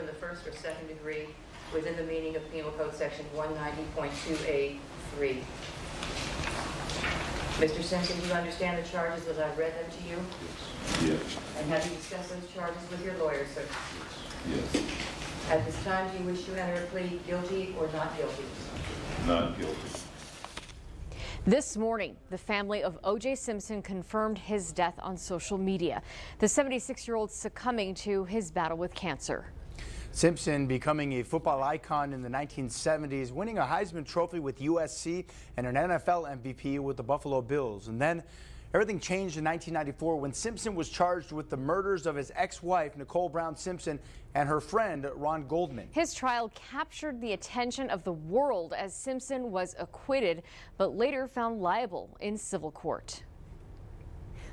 in the first or second degree within the meaning of Penal Code Section 190.2A3. Mr. Simpson, do you understand the charges as I've read them to you? Yes. And have you discussed those charges with your lawyer, sir? Yes. At this time, do you wish to enter a plea guilty or not guilty? Not guilty. This morning, the family of O.J. Simpson confirmed his death on social media. The 76-year-old succumbing to his battle with cancer. Simpson becoming a football icon in the 1970s, winning a Heisman Trophy with USC and an NFL MVP with the Buffalo Bills. And then everything changed in 1994 when Simpson was charged with the murders of his ex-wife, Nicole Brown Simpson, and her friend, Ron Goldman. His trial captured the attention of the world as Simpson was acquitted, but later found liable in civil court.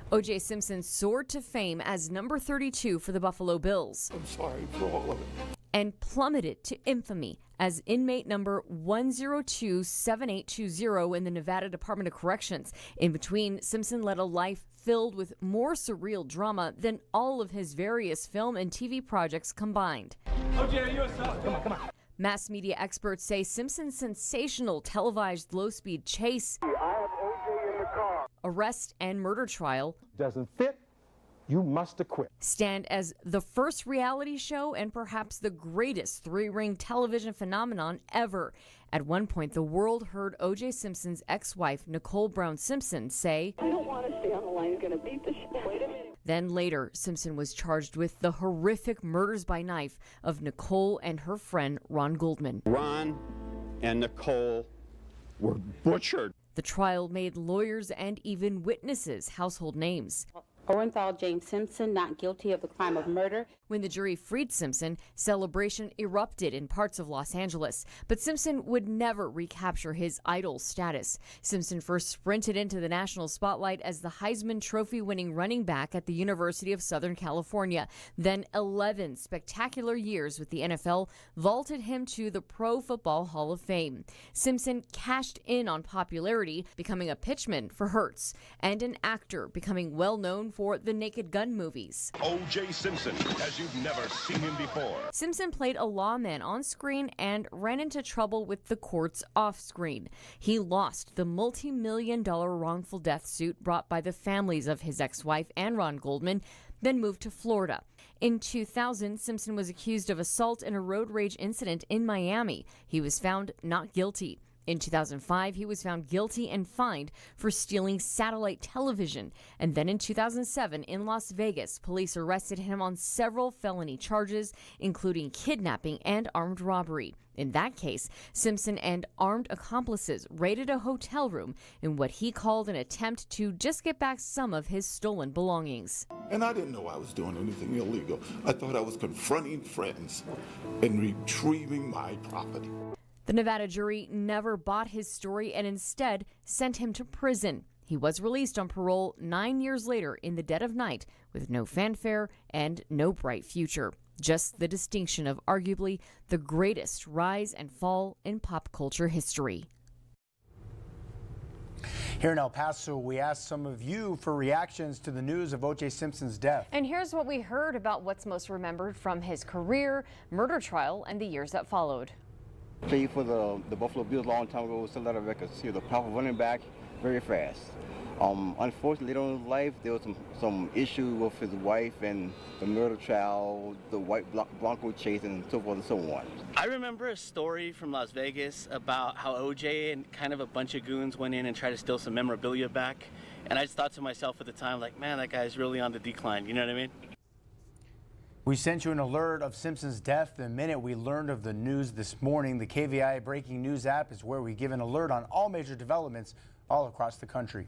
O.J. Simpson soared to fame as number 32 for the Buffalo Bills. I'm sorry for all of it. And plummeted to infamy as inmate number 1027820 in the Nevada Department of Corrections. In between, Simpson led a life filled with more surreal drama than all of his various film and TV projects combined. OJ, you're come on, come on. Mass media experts say Simpson's sensational televised low-speed chase, I have OJ in the car. arrest, and murder trial Doesn't fit, you must acquit. stand as the first reality show and perhaps the greatest three-ring television phenomenon ever. At one point, the world heard O.J. Simpson's ex-wife, Nicole Brown Simpson, say, I don't want to stay on the line. He's going to beat the shit. Wait a minute. Then later, Simpson was charged with the horrific murders by knife of Nicole and her friend, Ron Goldman. Ron and Nicole were butchered. The trial made lawyers and even witnesses household names. Orenthal James Simpson, not guilty of the crime of murder. When the jury freed Simpson, celebration erupted in parts of Los Angeles. But Simpson would never recapture his idol status. Simpson first sprinted into the national spotlight as the Heisman Trophy-winning running back at the University of Southern California. Then 11 spectacular years with the NFL vaulted him to the Pro Football Hall of Fame. Simpson cashed in on popularity, becoming a pitchman for Hertz, and an actor, becoming well-known for the Naked Gun movies. O.J. Simpson, as you've never seen him before. Simpson played a lawman on screen and ran into trouble with the courts off screen. He lost the multi-million-dollar wrongful death suit brought by the families of his ex-wife and Ron Goldman, then moved to Florida. In 2000, Simpson was accused of assault in a road rage incident in Miami. He was found not guilty. In 2005, he was found guilty and fined for stealing satellite television. And then in 2007, in Las Vegas, police arrested him on several felony charges, including kidnapping and armed robbery. In that case, Simpson and armed accomplices raided a hotel room in what he called an attempt to just get back some of his stolen belongings. And I didn't know I was doing anything illegal. I thought I was confronting friends and retrieving my property. The Nevada jury never bought his story and instead sent him to prison. He was released on parole 9 years later in the dead of night with no fanfare and no bright future. Just the distinction of arguably the greatest rise and fall in pop culture history. Here in El Paso, we asked some of you for reactions to the news of O.J. Simpson's death. And here's what we heard about what's most remembered from his career, murder trial, and the years that followed. Played for the Buffalo Bills a long time ago, still a lot of records. He was a powerful running back, very fast. Unfortunately, later on in his life, there was some issue with his wife and the murder trial, the white Bronco chase, and so forth and so on. I remember a story from Las Vegas about how OJ and kind of a bunch of goons went in and tried to steal some memorabilia back. And I just thought to myself at the time, like, man, that guy's really on the decline. You know what I mean? We sent you an alert of Simpson's death the minute we learned of the news this morning. The KVI Breaking News app is where we give an alert on all major developments all across the country.